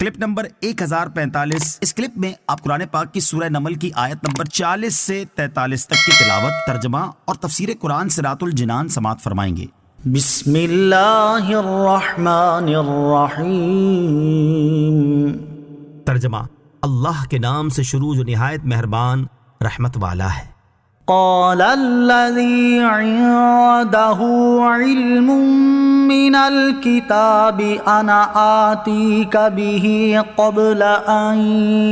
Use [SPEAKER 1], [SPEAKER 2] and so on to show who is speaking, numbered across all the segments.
[SPEAKER 1] Clip number 1045۔ اس clip میں آپ قرآن پاک کی سورہ نمل کی آیت نمبر 40 سے 43 تک کی تلاوت، ترجمہ اور تفسیر قرآن صراط الجنان سماعت فرمائیں گے۔
[SPEAKER 2] بسم اللہ الرحمن الرحیم۔
[SPEAKER 1] ترجمہ: اللہ کے نام سے شروع جو نہایت مہربان رحمت والا ہے۔
[SPEAKER 2] قال الذي عنده علم من الكتاب انا آتيك به قبل ان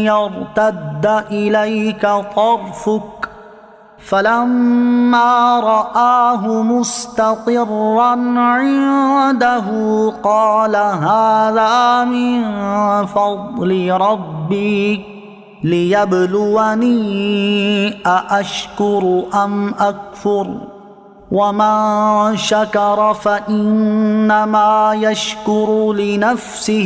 [SPEAKER 2] يرتد اليك طرفك فلما رآه مستقرا عنده قال هذا من فضل ربي لِيَبْلُوَنِي أَأَشْكُرُ أَمْ أَكْفُرُ وَمَنْ شَكَرَ فَإِنَّمَا يَشْكُرُ لِنَفْسِهِ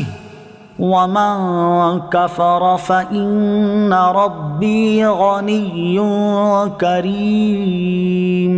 [SPEAKER 2] وَمَنْ كَفَرَ فَإِنَّ رَبِّي غَنِيٌّ كَرِيمٌ۔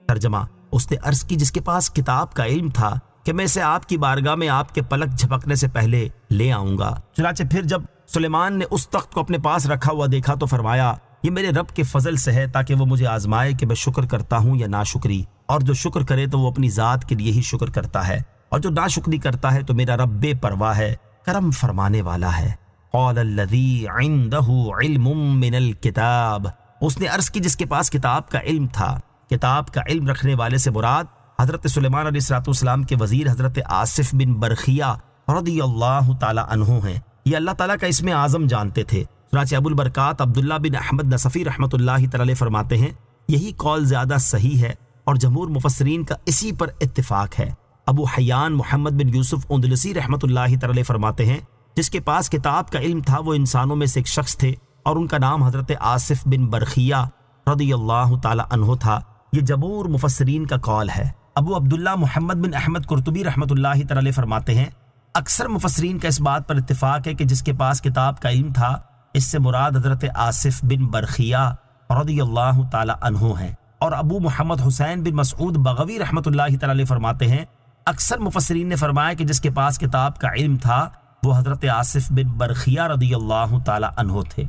[SPEAKER 1] ترجمہ: اس نے عرض کی جس کے پاس کتاب کا علم تھا کہ میں اسے آپ کی بارگاہ میں آپ کے پلک جھپکنے سے پہلے لے آؤں گا۔ چنانچہ پھر جب سلیمان نے اس تخت کو اپنے پاس رکھا ہوا دیکھا تو فرمایا، یہ میرے رب کے فضل سے ہے تاکہ وہ مجھے آزمائے کہ میں شکر کرتا ہوں یا ناشکری، اور جو شکر کرے تو وہ اپنی ذات کے لیے ہی شکر کرتا ہے، اور جو ناشکری کرتا ہے تو میرا رب بے پرواہ ہے، کرم فرمانے والا ہے۔ قال الذی عنده علم من الکتاب۔ اس نے عرض کی جس کے پاس کتاب کا علم تھا۔ کتاب کا علم رکھنے والے سے مراد حضرت سلیمان علیہ السلام کے وزیر حضرت آصف بن برخیہ رضی اللہ تعالی عنہ ہیں۔ یہ اللہ تعالیٰ کا اسم اعظم جانتے تھے۔ چنانچہ ابو البرکات عبداللہ بن احمد نصفی رحمۃ اللہ تعالی فرماتے ہیں، یہی قول زیادہ صحیح ہے اور جمہور مفسرین کا اسی پر اتفاق ہے۔ ابو حیان محمد بن یوسف اندلسی رحمۃ اللہ تعالی فرماتے ہیں، جس کے پاس کتاب کا علم تھا وہ انسانوں میں سے ایک شخص تھے اور ان کا نام حضرت آصف بن برخیہ رضی اللہ تعالی عنہ تھا۔ یہ جمہور مفسرین کا قول ہے۔ ابو عبداللہ محمد بن احمد قرطبی رحمۃ اللہ تعالی فرماتے ہیں، اکثر مفسرین کا اس بات پر اتفاق ہے کہ جس کے پاس کتاب کا علم تھا اس سے مراد حضرت آصف بن برخیہ رضی اللہ تعالی عنہ ہیں۔ اور ابو محمد حسین بن مسعود بغوی رحمۃ اللہ تعالی فرماتے ہیں، اکثر مفسرین نے فرمایا کہ جس کے پاس کتاب کا علم تھا وہ حضرت آصف بن برخیہ رضی اللہ تعالی عنہ تھے۔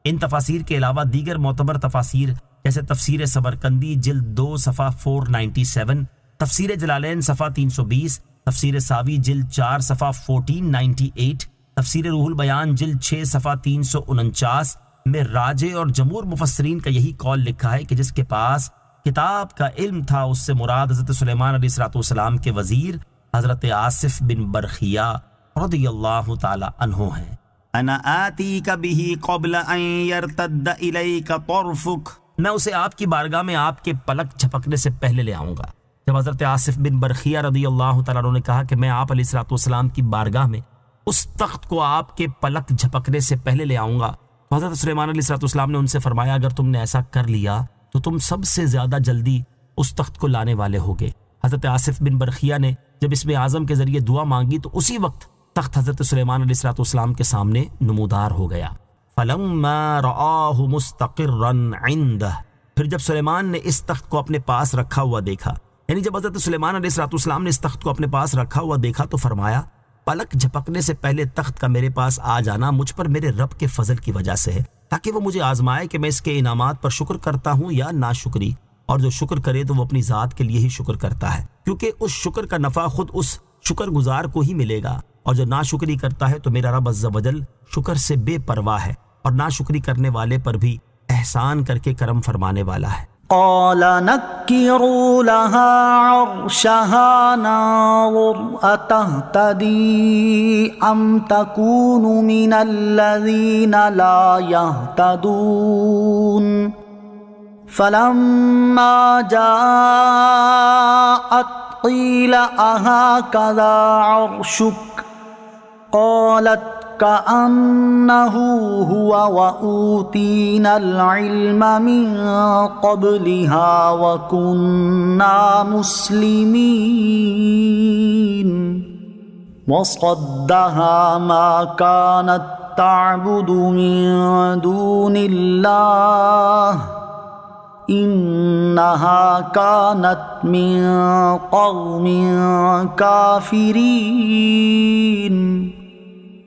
[SPEAKER 1] ان تفاسیر کے علاوہ دیگر معتبر تفاسیر جیسے تفسیر سمرقندی جلد 2 صفحہ 497، تفسیر جلالین صفحہ 320، تفسیر ساوی جلد 4 صفحہ 1498، تفسیر روح البیان جلد 6 صفحہ 349 میں راجح اور جمہور مفسرین کا یہی قول لکھا ہے کہ جس کے پاس کتاب کا علم تھا اس سے مراد حضرت سلیمان علیہ السلام کے وزیر حضرت آصف بن برخیہ رضی اللہ تعالی عنہ ہیں۔ انا آتیک بہ قبل ان یرتد الیک طرفک۔ میں اسے آپ کی بارگاہ میں آپ کے پلک جھپکنے سے پہلے لے آؤں گا۔ جب حضرت آصف بن برخیہ رضی اللہ تعالیٰ عنہ نے کہا کہ میں آپ علیہ السلام کی بارگاہ میں اس تخت کو آپ کے پلک جھپکنے سے پہلے لے آؤں گا، تو حضرت سلیمان علیہ السلام نے ان سے فرمایا، اگر تم نے ایسا کر لیا تو تم سب سے زیادہ جلدی اس تخت کو لانے والے ہوگے۔ حضرت آصف بن برخیہ نے جب اسم اعظم کے ذریعے دعا مانگی تو اسی وقت تخت حضرت سلیمان علیہ السلام کے سامنے نمودار ہو گیا۔ فلما رآہ مستقرا عندہ۔ پھر جب سلیمان نے اس تخت کو اپنے پاس رکھا ہوا دیکھا، یعنی جب حضرت سلیمان علیہ السلام نے اس تخت کو اپنے پاس رکھا ہوا دیکھا تو فرمایا، پلک جھپکنے سے پہلے تخت کا میرے پاس آ جانا مجھ پر میرے رب کے فضل کی وجہ سے ہے، تاکہ وہ مجھے آزمائے کہ میں اس کے انعامات پر شکر کرتا ہوں یا ناشکری، اور جو شکر کرے تو وہ اپنی ذات کے لیے ہی شکر کرتا ہے، کیونکہ اس شکر کا نفع خود اس شکر گزار کو ہی ملے گا، اور جو ناشکری کرتا ہے تو میرا رب عز و جل شکر سے بے پرواہ ہے اور ناشکری کرنے والے پر بھی احسان کر کے کرم فرمانے والا ہے۔
[SPEAKER 2] قال نكروا لها عرشها ننظر أتهتدي أم تكون من الذين لا يهتدون فلما جاءت قيل أهكذا عرشك قالت كأنه هو وأوتينا العلم من قبلها وكنا مسلمين وصدها ما كانت تعبد من دون الله إنها كانت من قوم كافرين۔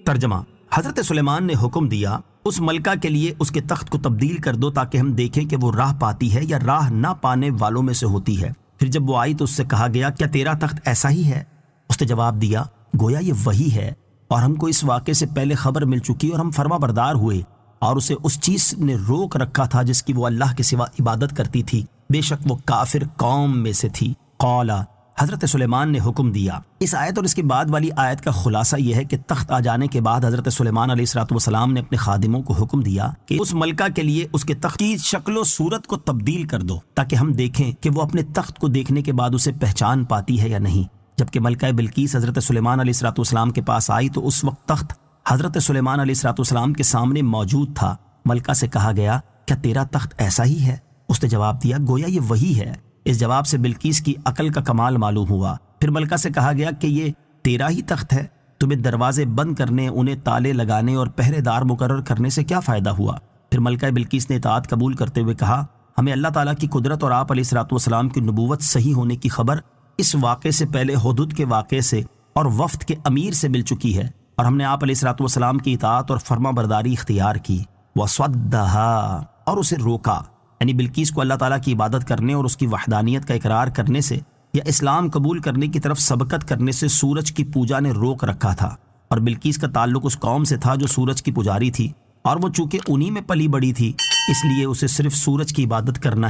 [SPEAKER 1] ترجمہ: حضرت سلیمان نے حکم دیا اس ملکہ کے لیے اس کے تخت کو تبدیل کر دو تاکہ ہم دیکھیں کہ وہ راہ پاتی ہے یا راہ نہ پانے والوں میں سے ہوتی ہے۔ پھر جب وہ آئی تو اس سے کہا گیا کیا تیرا تخت ایسا ہی ہے؟ اس نے جواب دیا گویا یہ وہی ہے، اور ہم کو اس واقعے سے پہلے خبر مل چکی اور ہم فرما بردار ہوئے، اور اسے اس چیز نے روک رکھا تھا جس کی وہ اللہ کے سوا عبادت کرتی تھی، بے شک وہ کافر قوم میں سے تھی۔ قالا، حضرت سلیمان نے حکم دیا۔ اس آیت اور اس کے بعد والی آیت کا خلاصہ یہ ہے کہ تخت آ جانے کے بعد حضرت سلیمان علیہ السلام نے اپنے خادموں کو حکم دیا کہ اس ملکہ کے لیے اس کے تخت کی شکل و صورت کو تبدیل کر دو تاکہ ہم دیکھیں کہ وہ اپنے تخت کو دیکھنے کے بعد اسے پہچان پاتی ہے یا نہیں۔ جبکہ ملکہ بلقیس حضرت سلیمان علیہ السلام کے پاس آئی تو اس وقت تخت حضرت سلیمان علیہ السلام کے سامنے موجود تھا۔ ملکہ سے کہا گیا کیا تیرا تخت ایسا ہی ہے؟ اس نے جواب دیا گویا یہ وہی ہے۔ اس جواب سے بلقیس کی عقل کا کمال معلوم ہوا۔ پھر ملکہ سے کہا گیا کہ یہ تیرا ہی تخت ہے، تمہیں دروازے بند کرنے، انہیں تالے لگانے اور پہرے دار مقرر کرنے سے کیا فائدہ ہوا؟ پھر ملکہ بلقیس نے اطاعت قبول کرتے ہوئے کہا ہمیں اللہ تعالیٰ کی قدرت اور آپ علیہ السلام کی نبوت صحیح ہونے کی خبر اس واقعے سے پہلے حدود کے واقعے سے اور وفد کے امیر سے مل چکی ہے، اور ہم نے آپ علیہ السلام کی اطاعت اور فرما برداری اختیار کی۔ وَصَدَّهَا، اور اسے روکا، یعنی بلقیس کو اللہ تعالیٰ کی عبادت کرنے اور اس کی وحدانیت کا اقرار کرنے سے یا اسلام قبول کرنے کی طرف سبقت کرنے سے سورج کی پوجا نے روک رکھا تھا، اور بلقیس کا تعلق اس قوم سے تھا جو سورج کی پجاری تھی، اور وہ چونکہ انہی میں پلی بڑی تھی اس لیے اسے صرف سورج کی عبادت کرنا